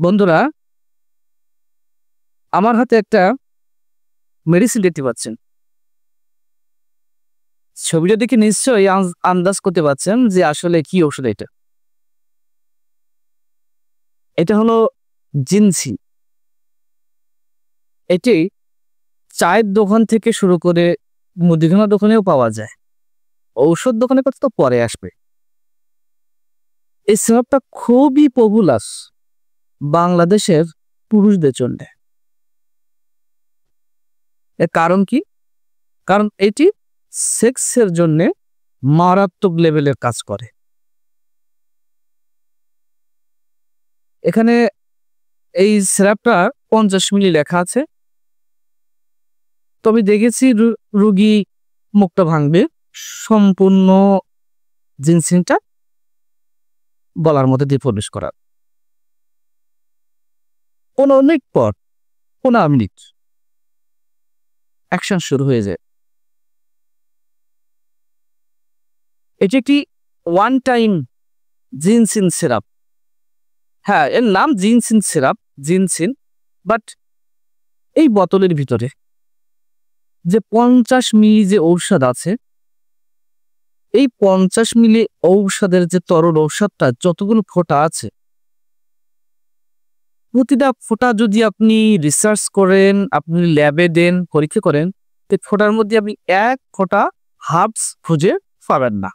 বন্ধুরা, আমার হাতে একটা মেডিসিন দেখতে পাচ্ছেন। ছবিটা দেখে নিশ্চয়ই আন্দাজ করতে পারছেন যে আসলে কি ওষুধ এটা। এটা হলো জিনসি। এটি চায়ের দোকান থেকে শুরু করে মুদিখানা দোকানেও পাওয়া যায়। ঔষধ দোকানে কথা তো পরে আসবে। এই সিরাপটা খুবই পপুলার বাংলাদেশের পুরুষদের জন্য। এর কারণ কি? কারণ এটি সেক্সের জন্য মারাত্মক লেভেলের কাজ করে। এখানে এই সিরাপটা 50 মিলি লেখা আছে। তবে দেখেছি রোগী মুখটা ভাঙবে সম্পূর্ণ জিনসিনটা গলার মধ্যে দিয়ে প্রবেশ করা। অনেক পর 15 মিনিট অ্যাকশন শুরু হয়ে যায়। এটি একটি ওয়ান টাইম জিনসিন সিরাপ। হ্যাঁ, এর নাম জিনসিন সিরাপ, জিনসিন। বাট এই বোতলের ভিতরে যে 50 মিলি যে ঔষধ আছে, এই 50 মিলি ঔষধের যে তরল ঔষধটা যতগুলো ফোঁটা আছে, প্রতিটা ফোঁটা যদি আপনি রিসার্চ করেন, আপনি ল্যাবে দেন, পরীক্ষা করেন, এই ফোঁটার মধ্যে আপনি এক ফোঁটা হার্বস খুঁজে পাবেন না।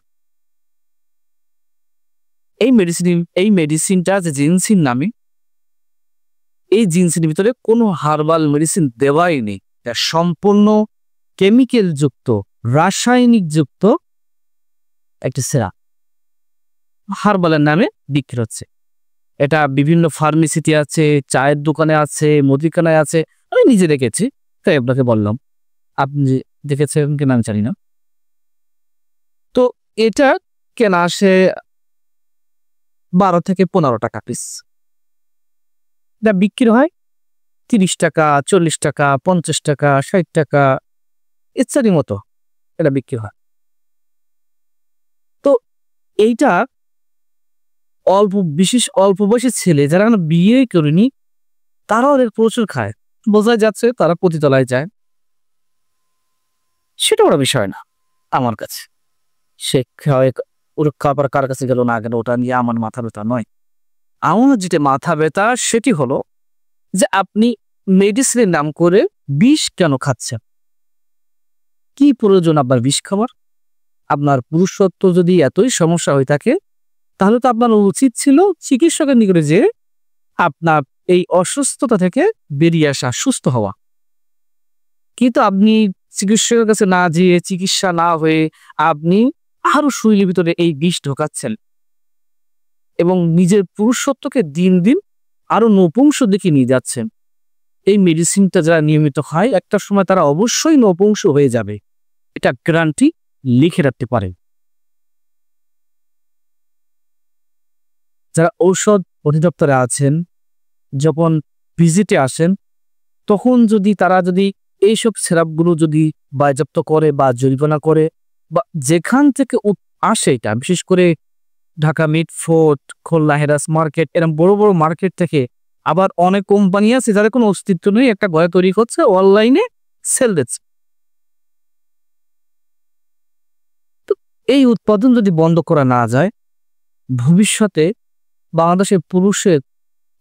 এই মেডিসিনটা যে জিনসিন নামে, এই জিনসিনের ভিতরে কোনো হার্বাল মেডিসিন দেওয়াই নেই। এটা সম্পূর্ণ কেমিক্যাল যুক্ত, রাসায়নিক যুক্ত একটা সিরাপ হার্বালের নামে বিক্রি হচ্ছে। এটা বিভিন্ন ফার্মেসিতে আছে, চায়ের দোকানে আছে, মুদিখানায় আছে। আমি নিজে দেখেছি, তাই আপনাকে বললাম। আপনি দেখেছেন কিনা আমি জানি না। তো এটা কেনা আসে 12 থেকে 15 টাকা পিস। এটা বিক্রি হয় 30 টাকা, 40 টাকা, 50 টাকা, 60 টাকা ইত্যাদি মতো এটা বিক্রি হয়। তো এইটা অল্প বয়সী ছেলে যারা বিয়ে করেনি তারাও এর প্রচুর খায়। বোঝা যাচ্ছে তারা পতিতলায় যায়। সেটা ওরা বিষয় না আমার কাছে। সে ওর খাবার কার কাছে গেল না গেল ওটা নিয়ে আমার মাথা ব্যথা নয়। আমার যেটা মাথা ব্যথা সেটি হলো যে আপনি মেডিসিনের নাম করে বিষ কেন খাচ্ছেন? কি প্রয়োজন আপনার বিষ খাবার? আপনার পুরুষত্ব যদি এতই সমস্যা হয়ে থাকে, তাহলে তো আপনার উচিত ছিল চিকিৎসকের নিকটে যে আপনার এই অসুস্থতা থেকে বেরিয়ে আসা, সুস্থ হওয়া। কিন্তু আপনি চিকিৎসকের কাছে না যেয়ে, চিকিৎসা না হয়ে আপনি আরো শরীরের ভিতরে এই বিষ ঢোকাচ্ছেন এবং নিজের পুরুষত্বকে দিন দিন আরো নপুংস দিকে নিয়ে যাচ্ছেন। এই মেডিসিনটা যারা নিয়মিত খায়, একটা সময় তারা অবশ্যই নপুংস হয়ে যাবে। এটা গ্যারান্টি লিখে রাখতে পারেন। যারা ঔষধ অধিদপ্তরে আছেন, যখন ভিজিটে আসেন, তখন তারা যদি এইসব সিরাপগুলো যদি বাজেয়াপ্ত করে বা জরিমানা করে, বা যেখান থেকে আসে, এটা বিশেষ করে ঢাকা মিটফোর্ট, খুলনা হেরাস মার্কেট, এরকম বড় বড় মার্কেট থেকে আবার অনেক কোম্পানি আছে যাদের কোনো অস্তিত্ব নেই, একটা ঘরে তৈরি করছে, অনলাইনে সেল দিচ্ছে। তো এই উৎপাদন যদি বন্ধ করা না যায়, ভবিষ্যতে বাংলাদেশের পুরুষের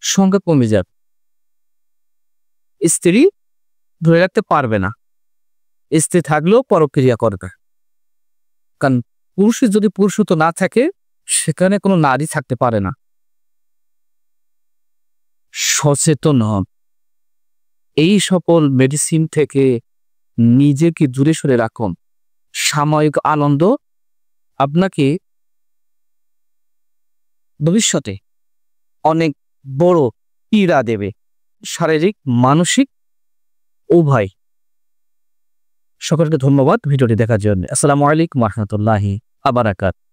সংখ্যা কমে যাবে। স্ত্রী ধরে রাখতে পারবে না, স্ত্রী থাকলেও পরক্রিয়া করবে। কারণ পুরুষের যদি পুরুষত্ব না থাকে, সেখানে কোনো নারী থাকতে পারে না। সচেতন হন। এই সকল মেডিসিন থেকে নিজেকে দূরে সরে রাখুন। সাময়িক আনন্দ আপনাকে ভবিষ্যতে অনেক বড় পীড়া দেবে, শারীরিক মানসিক উভয়। সকলকে ধন্যবাদ ভিডিওটি দেখার জন্য। আসসালামু আলাইকুম ওয়া রাহমাতুল্লাহি ওয়া বারাকাতুহু।